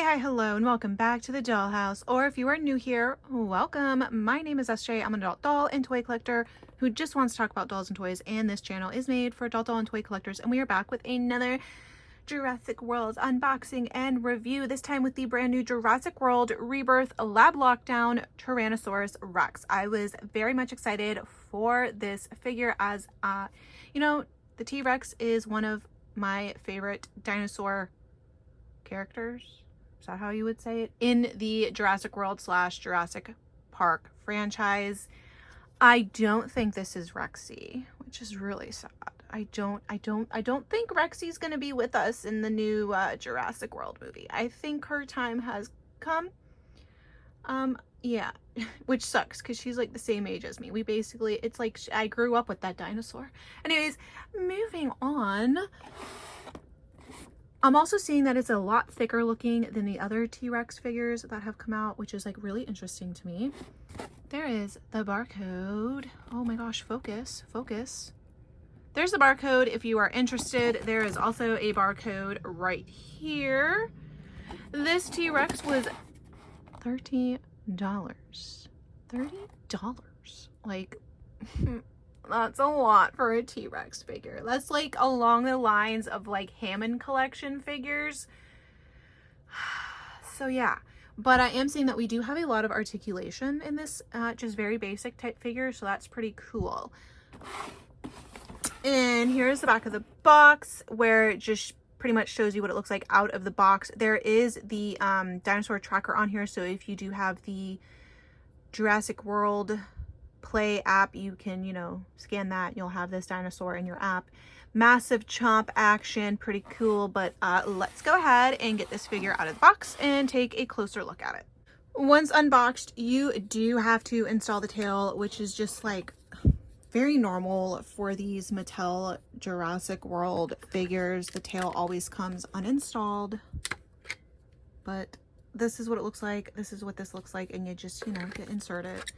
Hi, hello, and welcome back to the Dollhouse. Or if you are new here, welcome. My name is SJ. I'm an adult doll and toy collector who just wants to talk about dolls and toys, and this channel is made for adult doll and toy collectors, and we are back with another Jurassic World unboxing and review, this time with the brand new Jurassic World Rebirth Lab Lockdown Tyrannosaurus Rex. I was very much excited for this figure as, you know, the T-Rex is one of my favorite dinosaur characters. Is that how you would say it? In the Jurassic World / Jurassic Park franchise. I don't think this is Rexy, which is really sad. I don't think Rexy's gonna be with us in the new Jurassic World movie. I think her time has come. Yeah, which sucks because she's like the same age as me. We basically, it's like I grew up with that dinosaur. Anyways, moving on. I'm also seeing that it's a lot thicker looking than the other T-Rex figures that have come out, which is like really interesting to me. There is the barcode. Oh my gosh, focus. There's the barcode if you are interested. There is also a barcode right here. This T-Rex was $30. $30? Like, that's a lot for a T-Rex figure. That's like along the lines of like Hammond collection figures. So yeah, but I am seeing that we do have a lot of articulation in this just very basic type figure, so that's pretty cool. And here's the back of the box where it just pretty much shows you what it looks like out of the box. There is the dinosaur tracker on here, so if you do have the Jurassic World Play app, you can, you know, scan that, you'll have this dinosaur in your app. Massive chomp action, pretty cool. But let's go ahead and get this figure out of the box and take a closer look at it. Once unboxed, you do have to install the tail, which is just like very normal for these Mattel Jurassic World figures. The tail always comes uninstalled, but this is what it looks like. This is what this looks like, and you just, you know, insert it.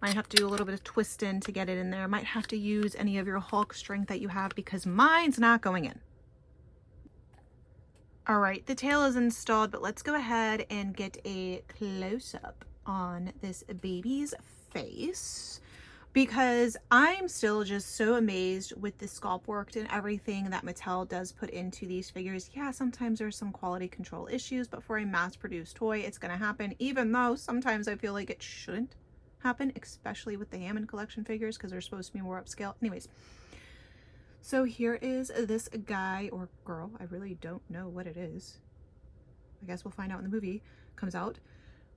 Might have to do a little bit of twisting to get it in there. Might have to use any of your Hulk strength that you have because mine's not going in. All right, the tail is installed, but let's go ahead and get a close-up on this baby's face because I'm still just so amazed with the sculpt work and everything that Mattel does put into these figures. Yeah, sometimes there's some quality control issues, but for a mass-produced toy, it's gonna happen, even though sometimes I feel like it shouldn't happen, especially with the Hammond collection figures because they're supposed to be more upscale. Anyways, so here is this guy or girl. I really don't know what it is. I guess we'll find out when the movie comes out.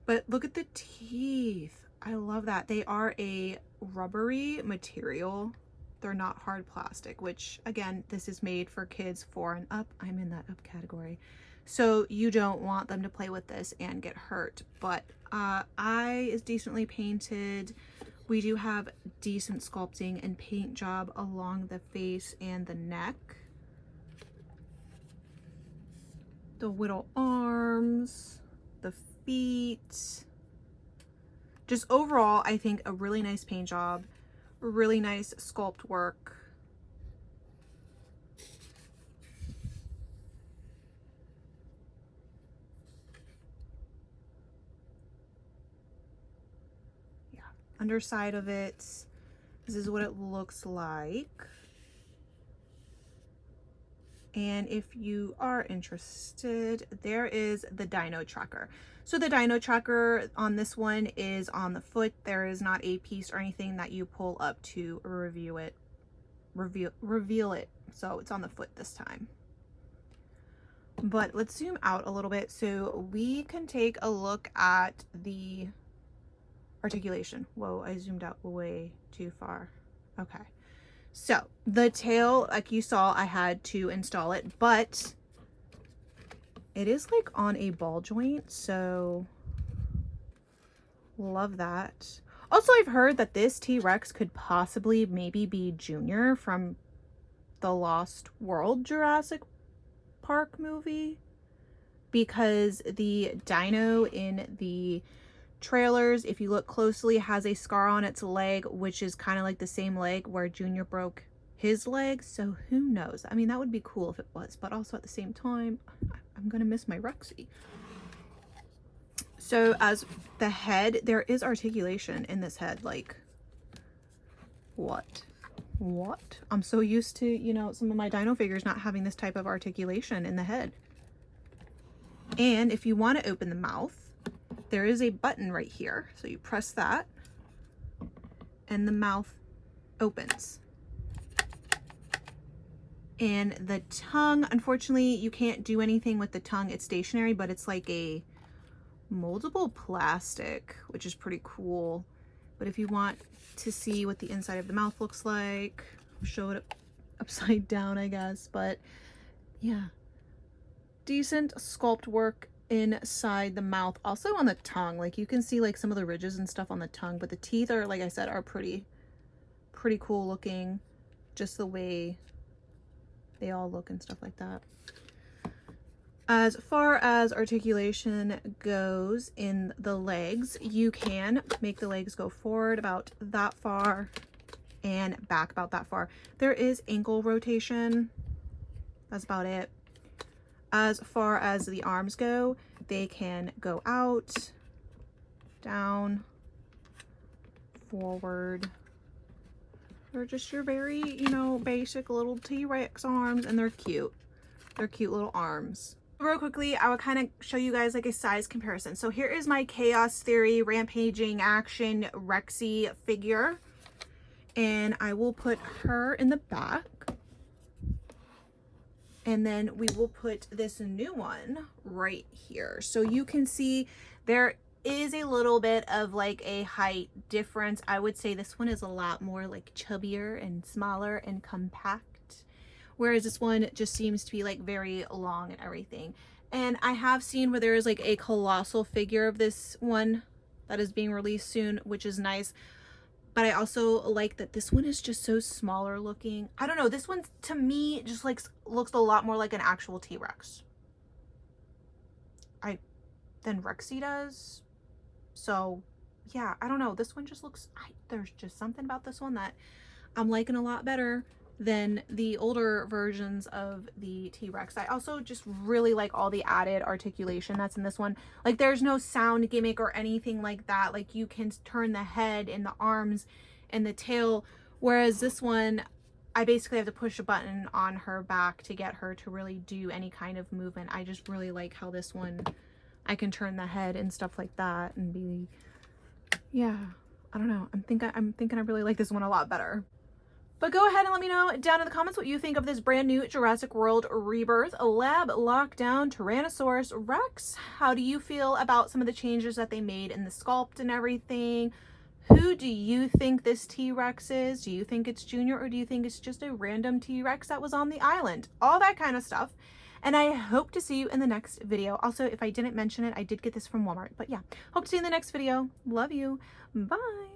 But look at the teeth. I love that. They are a rubbery material. They're not hard plastic, which again, this is made for kids 4 and up. I'm in that up category. So you don't want them to play with this and get hurt, but eye is decently painted. We do have decent sculpting and paint job along the face and the neck. The little arms, the feet. Just overall, I think a really nice paint job, really nice sculpt work. Underside of it, this is what it looks like. And if you are interested, there is the dino tracker. So the dino tracker on this one is on the foot. There is not a piece or anything that you pull up to reveal it. So it's on the foot this time. But let's zoom out a little bit so we can take a look at the articulation. Whoa, I zoomed out way too far. Okay, so the tail, like you saw, I had to install it, but it is like on a ball joint, so love that. Also, I've heard that this T-Rex could possibly maybe be Junior from the Lost World Jurassic Park movie, because the dino in the trailers, if you look closely, has a scar on its leg, which is kind of like the same leg where Junior broke his leg. So who knows? I mean, that would be cool if it was, but also at the same time, I'm gonna miss my Rexy. So as the head, there is articulation in this head. Like, what? I'm so used to, you know, some of my dino figures not having this type of articulation in the head. And if you want to open the mouth, there is a button right here. So you press that and the mouth opens. And the tongue, unfortunately, you can't do anything with the tongue. It's stationary, but it's like a moldable plastic, which is pretty cool. But if you want to see what the inside of the mouth looks like, I'll show it upside down, I guess. But yeah, decent sculpt work inside the mouth. Also on the tongue, like you can see like some of the ridges and stuff on the tongue, but the teeth are, like I said, are pretty cool looking, just the way they all look and stuff like that. As far as articulation goes in the legs, you can make the legs go forward about that far and back about that far. There is ankle rotation. That's about it. As far as the arms go, they can go out, down, forward. They're just your very, you know, basic little T-Rex arms, and they're cute. They're cute little arms. Real quickly, I will kind of show you guys like a size comparison. So here is my Chaos Theory Rampaging Action Rexy figure, and I will put her in the back. And then we will put this new one right here. So you can see there is a little bit of like a height difference. I would say this one is a lot more like chubbier and smaller and compact, whereas this one just seems to be like very long and everything. And I have seen where there is like a colossal figure of this one that is being released soon, which is nice. But I also like that this one is just so smaller looking. I don't know, this one to me just like looks a lot more like an actual T-Rex than Rexy does. So yeah, I don't know, this one just looks, there's just something about this one that I'm liking a lot better than the older versions of the T-Rex. I also just really like all the added articulation that's in this one. Like there's no sound gimmick or anything like that. Like you can turn the head and the arms and the tail, whereas this one I basically have to push a button on her back to get her to really do any kind of movement. I just really like how this one, I can turn the head and stuff like that and be, yeah, I don't know. I'm thinking I really like this one a lot better. But go ahead and let me know down in the comments what you think of this brand new Jurassic World Rebirth Lab Lockdown Tyrannosaurus Rex. How do you feel about some of the changes that they made in the sculpt and everything? Who do you think this T-Rex is? Do you think it's Junior, or do you think it's just a random T-Rex that was on the island? All that kind of stuff. And I hope to see you in the next video. Also, if I didn't mention it, I did get this from Walmart. But yeah, hope to see you in the next video. Love you. Bye.